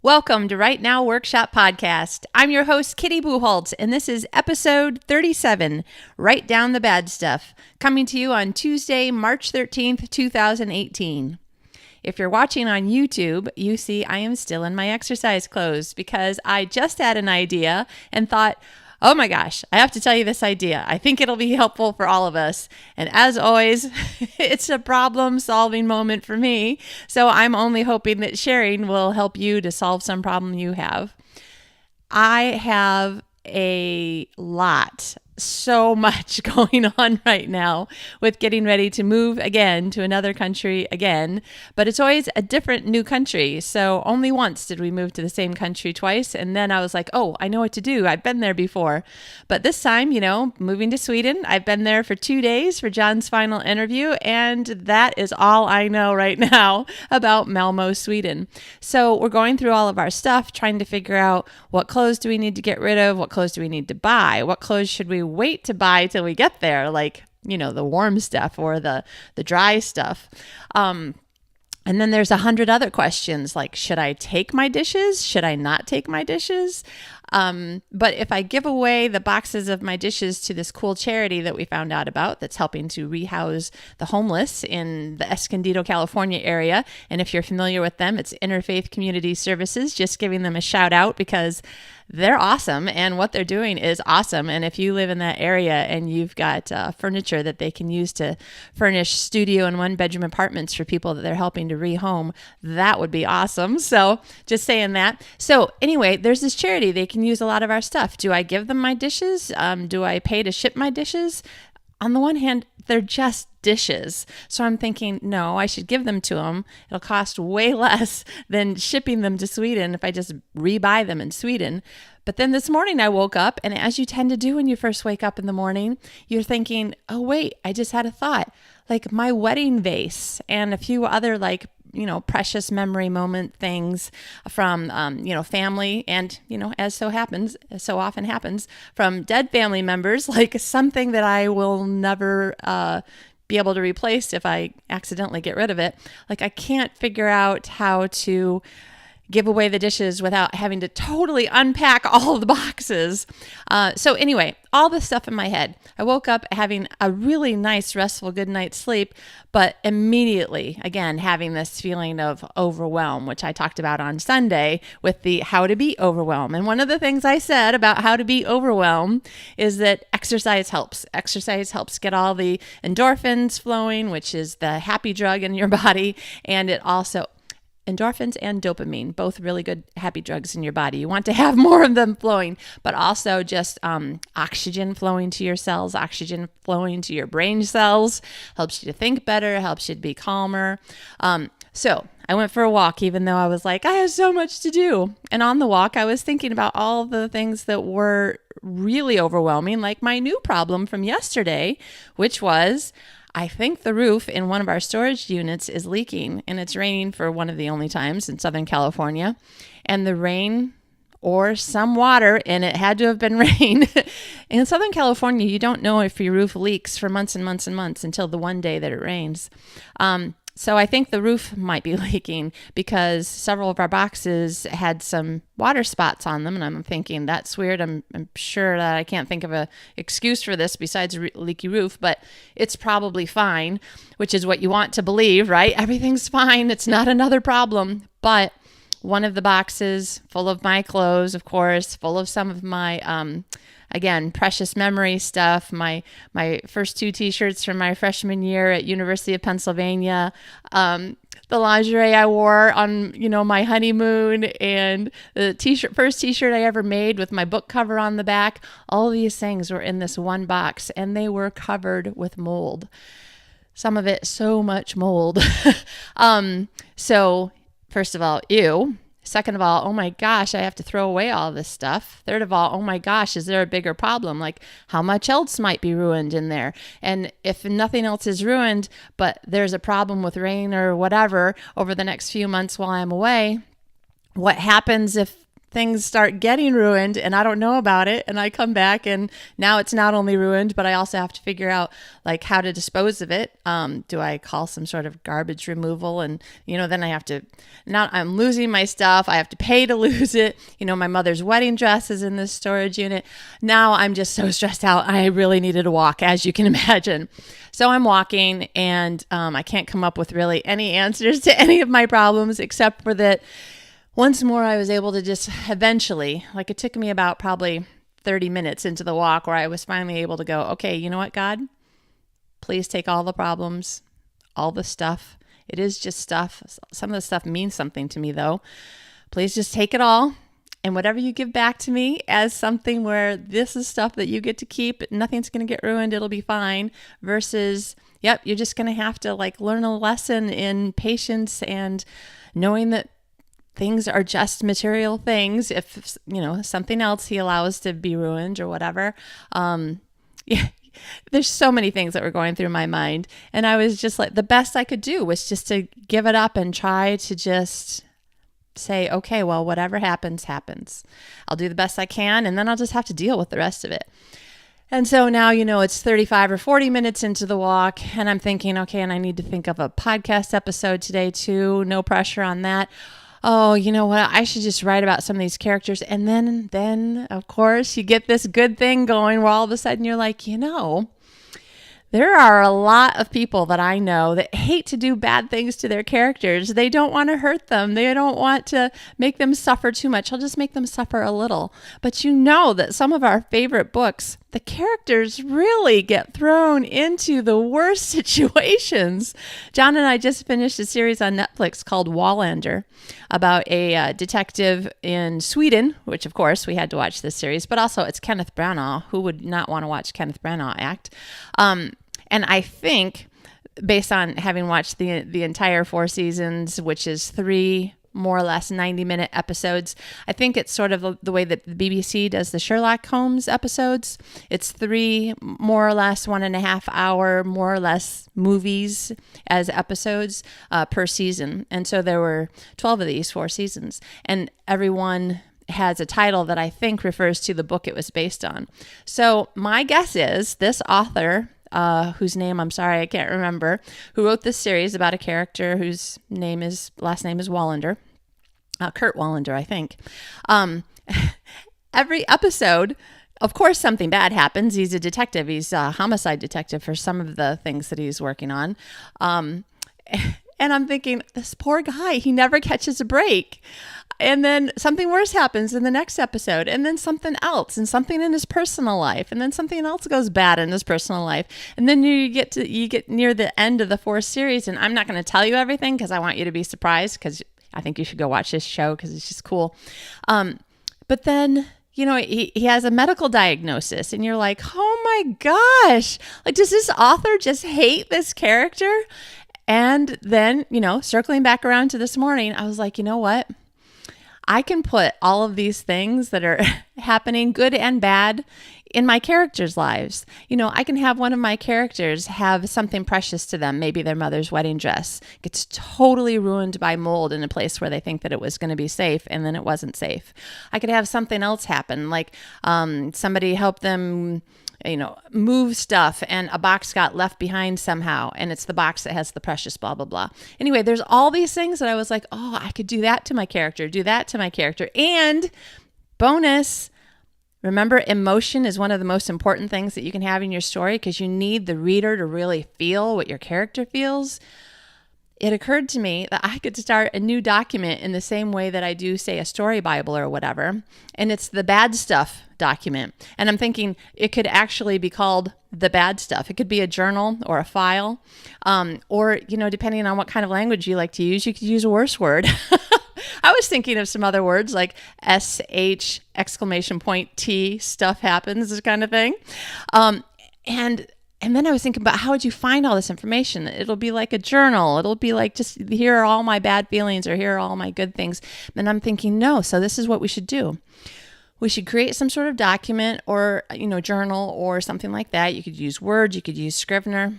Welcome to Right Now Workshop Podcast. I'm your host, Kitty Bucholtz, and this is episode 37, Write Down the Bad Stuff, coming to you on Tuesday, March 13th, 2018. If you're watching on YouTube, you see I am still in my exercise clothes because I just had an idea and thought, oh my gosh, I have to tell you this idea. I think it'll be helpful for all of us. And as always, it's a problem-solving moment for me. So I'm only hoping that sharing will help you to solve some problem you have. I have so much going on right now with getting ready to move again to another country again, but it's always a different new country. So only once did we move to the same country twice. And then I was like, oh, I know what to do. I've been there before. But this time, moving to Sweden, I've been there for 2 days for John's final interview. And that is all I know right now about Malmö, Sweden. So we're going through all of our stuff, trying to figure out what clothes do we need to get rid of? What clothes do we need to buy? What clothes should we wait to buy till we get there, like the warm stuff or the dry stuff. And then there's 100 other questions like, should I take my dishes? Should I not take my dishes? But if I give away the boxes of my dishes to this cool charity that we found out about that's helping to rehouse the homeless in the Escondido, California area, and if you're familiar with them, it's Interfaith Community Services, just giving them a shout out because they're awesome and what they're doing is awesome. And if you live in that area and you've got furniture that they can use to furnish studio and one-bedroom apartments for people that they're helping to rehome, that would be awesome. So just saying that. So anyway, there's this charity. They can use a lot of our stuff. Do I give them my dishes? Do I pay to ship my dishes? On the one hand, they're just dishes. So I'm thinking, no, I should give them to them. It'll cost way less than shipping them to Sweden if I just rebuy them in Sweden. But then this morning I woke up, and as you tend to do when you first wake up in the morning, you're thinking, oh wait, I just had a thought. Like my wedding vase and a few other precious memory moment things from, family and, as so often happens from dead family members, like something that I will never be able to replace if I accidentally get rid of it. Like I can't figure out how to give away the dishes without having to totally unpack all of the boxes. So anyway, all this stuff in my head. I woke up having a really nice, restful, good night's sleep, but immediately, again, having this feeling of overwhelm, which I talked about on Sunday with the how to be overwhelmed. And one of the things I said about how to be overwhelmed is that exercise helps. Exercise helps get all the endorphins flowing, which is the happy drug in your body, and it also endorphins and dopamine, both really good happy drugs in your body. You want to have more of them flowing, but also just oxygen flowing to your cells, oxygen flowing to your brain cells, helps you to think better, helps you to be calmer. So I went for a walk, even though I was like, I have so much to do. And on the walk, I was thinking about all the things that were really overwhelming, like my new problem from yesterday, which was I think the roof in one of our storage units is leaking, and it's raining for one of the only times in Southern California. And the rain or some water, and it had to have been rain. In Southern California, you don't know if your roof leaks for months and months and months until the one day that it rains. So I think the roof might be leaking because several of our boxes had some water spots on them. And I'm thinking, that's weird. I'm sure that I can't think of an excuse for this besides a leaky roof, but it's probably fine, which is what you want to believe, right? Everything's fine. It's not another problem. But one of the boxes full of my clothes, of course, full of some of my, again, precious memory stuff, my first 2 t-shirts from my freshman year at University of Pennsylvania, the lingerie I wore on, my honeymoon, and the first t-shirt I ever made with my book cover on the back. All these things were in this one box, and they were covered with mold. Some of it so much mold. So first of all, ew. Second of all, oh my gosh, I have to throw away all this stuff. Third of all, oh my gosh, is there a bigger problem? Like how much else might be ruined in there? And if nothing else is ruined, but there's a problem with rain or whatever over the next few months while I'm away, what happens if things start getting ruined and I don't know about it, and I come back and now it's not only ruined, but I also have to figure out like how to dispose of it. Do I call some sort of garbage removal? And then I have to, now I'm losing my stuff, I have to pay to lose it. My mother's wedding dress is in this storage unit. Now I'm just so stressed out. I really needed a walk, as you can imagine. So I'm walking, and I can't come up with really any answers to any of my problems, except for that once more, I was able to just eventually, like it took me about probably 30 minutes into the walk where I was finally able to go, okay, you know what, God? Please take all the problems, all the stuff. It is just stuff. Some of the stuff means something to me, though. Please just take it all. And whatever you give back to me as something where this is stuff that you get to keep, nothing's going to get ruined, it'll be fine, versus, yep, you're just going to have to like learn a lesson in patience and knowing that things are just material things. If, something else he allows to be ruined or whatever. Yeah, there's so many things that were going through my mind. And I was just like, the best I could do was just to give it up and try to just say, okay, well, whatever happens, happens. I'll do the best I can, and then I'll just have to deal with the rest of it. And so now, it's 35 or 40 minutes into the walk, and I'm thinking, okay, and I need to think of a podcast episode today too. No pressure on that. Oh, you know what? I should just write about some of these characters. And then of course, you get this good thing going where all of a sudden you're like, there are a lot of people that I know that hate to do bad things to their characters. They don't want to hurt them. They don't want to make them suffer too much. I'll just make them suffer a little. But that some of our favorite books, the characters really get thrown into the worst situations. John and I just finished a series on Netflix called Wallander about a detective in Sweden, which of course we had to watch this series, but also it's Kenneth Branagh. Who would not want to watch Kenneth Branagh act? And I think, based on having watched the entire 4 seasons, which is 3 more or less 90-minute episodes, I think it's sort of the way that the BBC does the Sherlock Holmes episodes. It's 3 more or less 1.5 hour, more or less movies as episodes per season. And so there were 12 of these 4 seasons. And everyone has a title that I think refers to the book it was based on. So my guess is this author, whose name I'm sorry I can't remember, who wrote this series about a character whose last name is Wallander, Kurt Wallander, I think. Every episode, of course, something bad happens. He's a detective. He's a homicide detective for some of the things that he's working on. And I'm thinking, this poor guy, he never catches a break. And then something worse happens in the next episode, and then something else, and something in his personal life, and then something else goes bad in his personal life. And then you get near the end of the 4th series, and I'm not going to tell you everything because I want you to be surprised, because I think you should go watch this show because it's just cool. But then, he has a medical diagnosis, and you're like, oh my gosh, like, does this author just hate this character? And then, circling back around to this morning, I was like, you know what? I can put all of these things that are happening, good and bad, in my characters' lives. I can have one of my characters have something precious to them. Maybe their mother's wedding dress gets totally ruined by mold in a place where they think that it was going to be safe, and then it wasn't safe. I could have something else happen, like somebody help them move stuff, and a box got left behind somehow, and it's the box that has the precious blah, blah, blah. Anyway, there's all these things that I was like, oh, I could do that to my character, do that to my character. And bonus, remember, emotion is one of the most important things that you can have in your story, because you need the reader to really feel what your character feels. It occurred to me that I could start a new document in the same way that I do, say, a story Bible or whatever. And it's the bad stuff document. And I'm thinking it could actually be called the bad stuff. It could be a journal or a file. Or, depending on what kind of language you like to use, you could use a worse word. I was thinking of some other words like SH exclamation point T, stuff happens, this kind of thing. And then I was thinking about, how would you find all this information? It'll be like a journal. It'll be like, just here are all my bad feelings, or here are all my good things. And I'm thinking, no, so this is what we should do. We should create some sort of document or, journal or something like that. You could use Word, you could use Scrivener.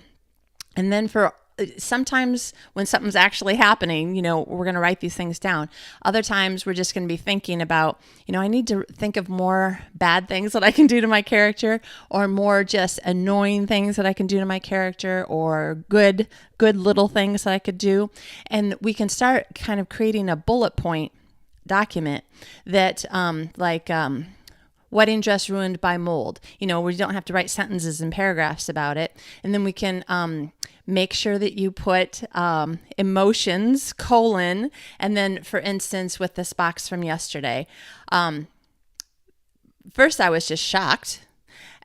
And then for sometimes when something's actually happening, we're going to write these things down. Other times we're just going to be thinking about, I need to think of more bad things that I can do to my character, or more just annoying things that I can do to my character, or good little things that I could do. And we can start kind of creating a bullet point document that wedding dress ruined by mold. We don't have to write sentences and paragraphs about it. And then we can make sure that you put emotions, and then, for instance, with this box from yesterday, first I was just shocked.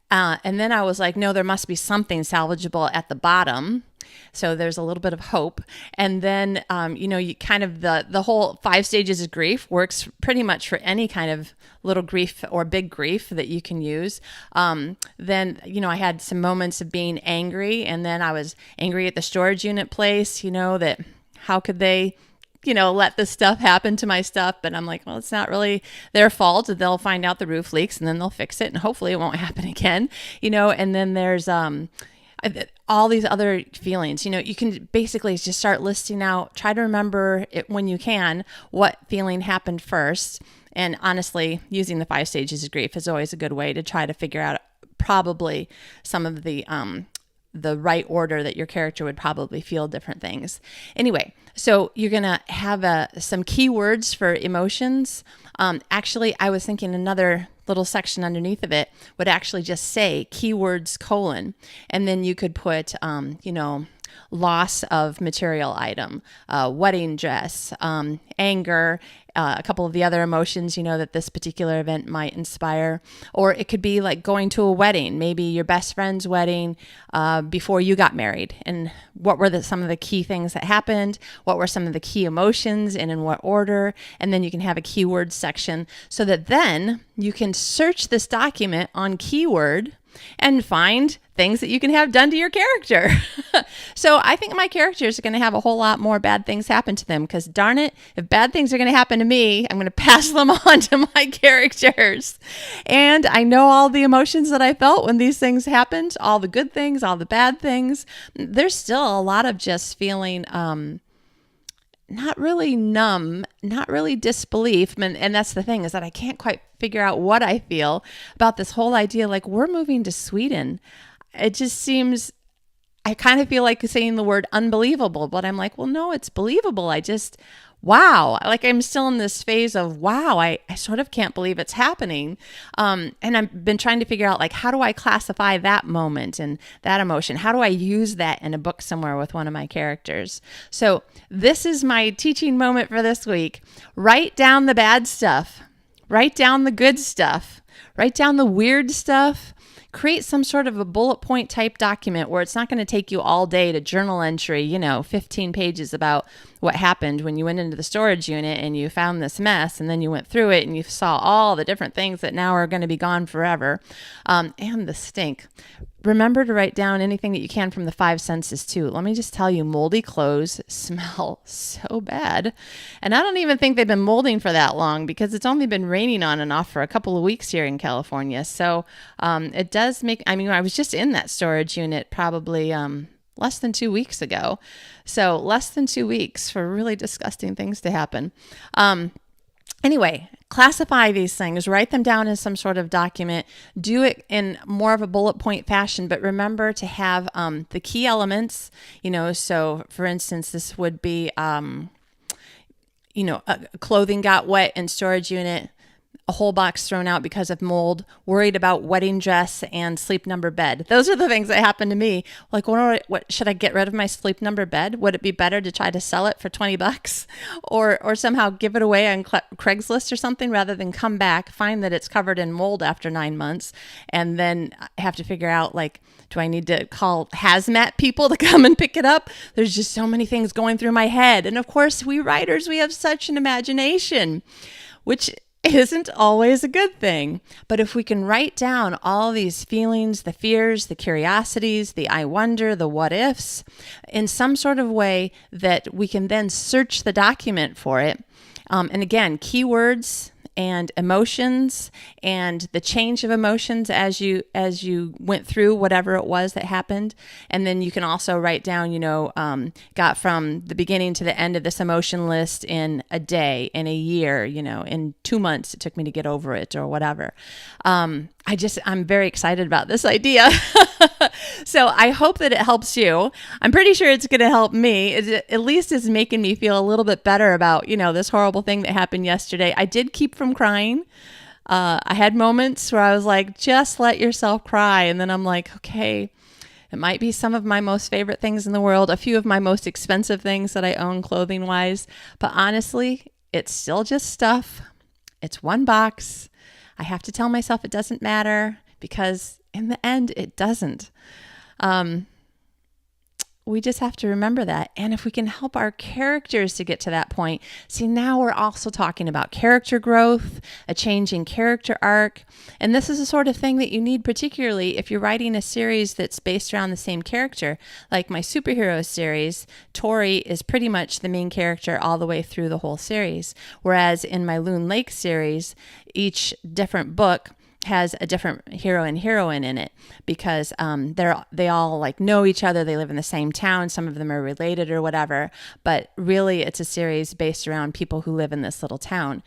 And then I was like, no, there must be something salvageable at the bottom. So there's a little bit of hope. And then, you kind of, the whole 5 stages of grief works pretty much for any kind of little grief or big grief that you can use. Then, I had some moments of being angry, and then I was angry at the storage unit place, that how could they, let this stuff happen to my stuff. But I'm like, well, it's not really their fault. They'll find out the roof leaks, and then they'll fix it, and hopefully it won't happen again, and then there's, all these other feelings. You can basically just start listing out, try to remember it when you can, what feeling happened first. And honestly, using the 5 stages of grief is always a good way to try to figure out probably some of the right order that your character would probably feel different things. Anyway, so you're going to have some keywords for emotions. Actually, I was thinking another little section underneath of it would actually just say keywords : and then you could put, loss of material item, wedding dress, anger, a couple of the other emotions, that this particular event might inspire. Or it could be like going to a wedding, maybe your best friend's wedding before you got married. And what were some of the key things that happened? What were some of the key emotions, and in what order? And then you can have a keyword section so that then you can search this document on keyword and find things that you can have done to your character. So I think my characters are going to have a whole lot more bad things happen to them, because darn it, if bad things are going to happen to me, I'm going to pass them on to my characters. And I know all the emotions that I felt when these things happened, all the good things, all the bad things. There's still a lot of just feeling not really numb, not really disbelief. And that's the thing, is that I can't quite figure out what I feel about this whole idea. Like, we're moving to Sweden. It just seems, I kind of feel like saying the word unbelievable, but I'm like, well, no, it's believable. Wow. Like, I'm still in this phase of, wow, I sort of can't believe it's happening. And I've been trying to figure out, like, how do I classify that moment and that emotion? How do I use that in a book somewhere with one of my characters? So this is my teaching moment for this week. Write down the bad stuff. Write down the good stuff. Write down the weird stuff. Create some sort of a bullet point type document where it's not going to take you all day to journal entry, 15 pages about what happened when you went into the storage unit and you found this mess, and then you went through it and you saw all the different things that now are going to be gone forever, and the stink. Remember to write down anything that you can from the 5 senses too. Let me just tell you, moldy clothes smell so bad. And I don't even think they've been molding for that long, because it's only been raining on and off for a couple of weeks here in California. So it does make, I was just in that storage unit probably less than 2 weeks ago. So less than 2 weeks for really disgusting things to happen. Anyway, classify these things, write them down in some sort of document, do it in more of a bullet point fashion, but remember to have the key elements, so for instance, this would be, clothing got wet in storage unit, a whole box thrown out because of mold, worried about wedding dress and sleep number bed. Those are the things that happened to me. Like, what should I get rid of my sleep number bed? Would it be better to try to sell it for $20 or somehow give it away on Craigslist or something, rather than come back, find that it's covered in mold after 9 months, and then have to figure out, like, do I need to call hazmat people to come and pick it up? There's just so many things going through my head. And of course, we writers, we have such an imagination, which isn't always a good thing. But if we can write down all these feelings, the fears, the curiosities, the I wonder, the what ifs, in some sort of way that we can then search the document for it. And again, keywords and emotions and the change of emotions as you went through whatever it was that happened. And then you can also write down, got from the beginning to the end of this emotion list in a day, in a year, in 2 months it took me to get over it or whatever. I'm very excited about this idea. So I hope that it helps you. I'm pretty sure it's going to help me. It at least is making me feel a little bit better about, this horrible thing that happened yesterday. I did keep from crying. I had moments where I was like, just let yourself cry. And then I'm like, okay, it might be some of my most favorite things in the world, a few of my most expensive things that I own clothing wise. But honestly, it's still just stuff. It's one box. I have to tell myself it doesn't matter because in the end, it doesn't. We just have to remember that. And if we can help our characters to get to that point, see, now we're also talking about character growth, a changing character arc. And this is the sort of thing that you need, particularly if you're writing a series that's based around the same character. Like my superhero series, Tori is pretty much the main character all the way through the whole series. Whereas in my Loon Lake series, each different book has a different hero and heroine in it because they all like know each other. They live in the same town. Some of them are related or whatever, but really it's a series based around people who live in this little town,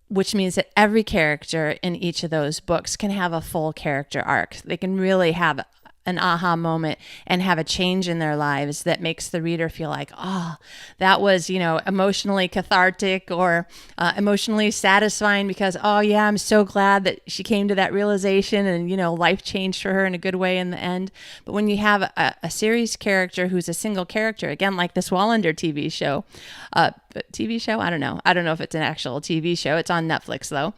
which means that every character in each of those books can have a full character arc. They can really have an aha moment and have a change in their lives that makes the reader feel like, oh, that was, emotionally cathartic or emotionally satisfying because, oh yeah, I'm so glad that she came to that realization and, life changed for her in a good way in the end. But when you have a series character who's a single character, again, like this Wallander TV show, I don't know. I don't know if it's an actual TV show. It's on Netflix though.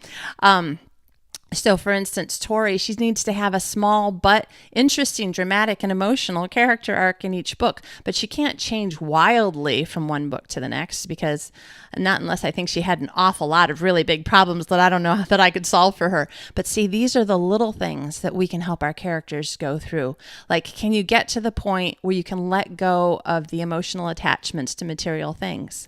So for instance, Tori, she needs to have a small but interesting, dramatic, and emotional character arc in each book, but she can't change wildly from one book to the next because not unless I think she had an awful lot of really big problems that I don't know that I could solve for her. But see, these are the little things that we can help our characters go through. Like, can you get to the point where you can let go of the emotional attachments to material things?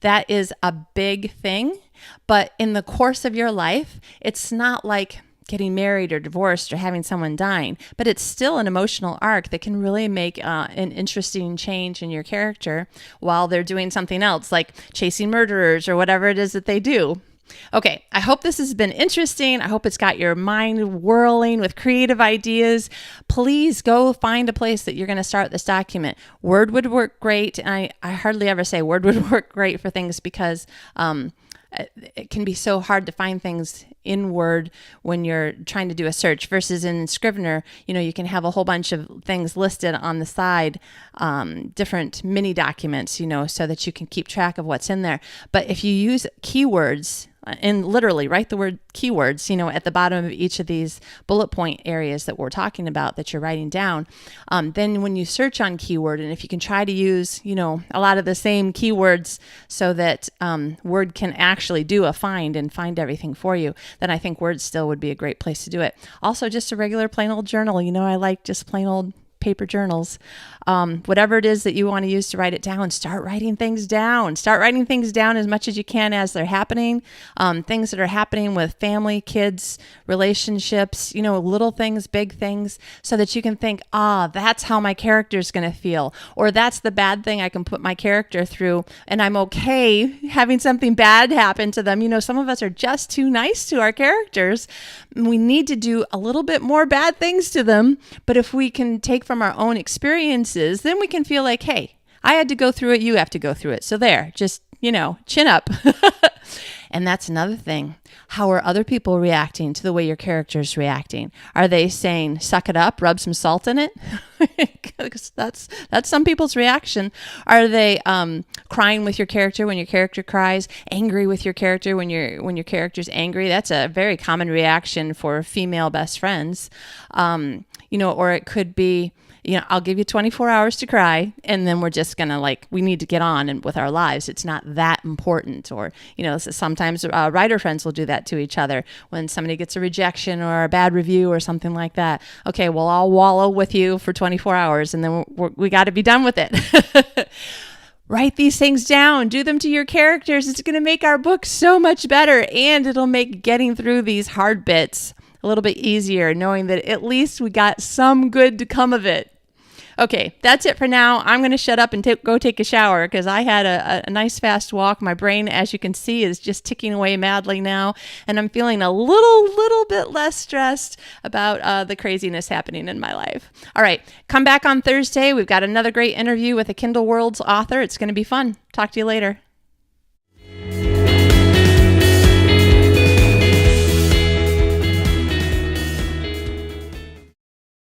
That is a big thing, but in the course of your life, it's not like getting married or divorced or having someone dying, but it's still an emotional arc that can really make an interesting change in your character while they're doing something else, like chasing murderers or whatever it is that they do. Okay, I hope this has been interesting. I hope it's got your mind whirling with creative ideas. Please go find a place that you're going to start this document. Word would work great. And I hardly ever say Word would work great for things because it can be so hard to find things in Word when you're trying to do a search versus in Scrivener, you can have a whole bunch of things listed on the side, different mini documents, so that you can keep track of what's in there. But if you use keywords, and literally write the word keywords, at the bottom of each of these bullet point areas that we're talking about that you're writing down. Then when you search on keyword, and if you can try to use, a lot of the same keywords so that Word can actually do a find and find everything for you, then I think Word still would be a great place to do it. Also, just a regular plain old journal. I like just plain old paper journals. Whatever it is that you want to use to write it down, start writing things down. Start writing things down as much as you can as they're happening. Things that are happening with family, kids, relationships, little things, big things, so that you can think, that's how my character is going to feel. Or that's the bad thing I can put my character through. And I'm okay having something bad happen to them. Some of us are just too nice to our characters. We need to do a little bit more bad things to them. But if we can take from our own experiences, then we can feel like, hey, I had to go through it. You have to go through it. So there, just, chin up. And that's another thing. How are other people reacting to the way your character's reacting? Are they saying, suck it up, rub some salt in it? Because that's some people's reaction. Are they crying with your character when your character cries? Angry with your character when your character's angry? That's a very common reaction for female best friends. Or it could be, I'll give you 24 hours to cry, and then we're just going to we need to get on and with our lives. It's not that important. Or, sometimes writer friends will do that to each other when somebody gets a rejection or a bad review or something like that. Okay, well, I'll wallow with you for 24 hours, and then we got to be done with it. Write these things down. Do them to your characters. It's going to make our book so much better, and it'll make getting through these hard bits a little bit easier, knowing that at least we got some good to come of it. Okay, that's it for now. I'm going to shut up and go take a shower because I had a nice fast walk. My brain, as you can see, is just ticking away madly now, and I'm feeling a little bit less stressed about the craziness happening in my life. All right, come back on Thursday. We've got another great interview with a Kindle Worlds author. It's going to be fun. Talk to you later.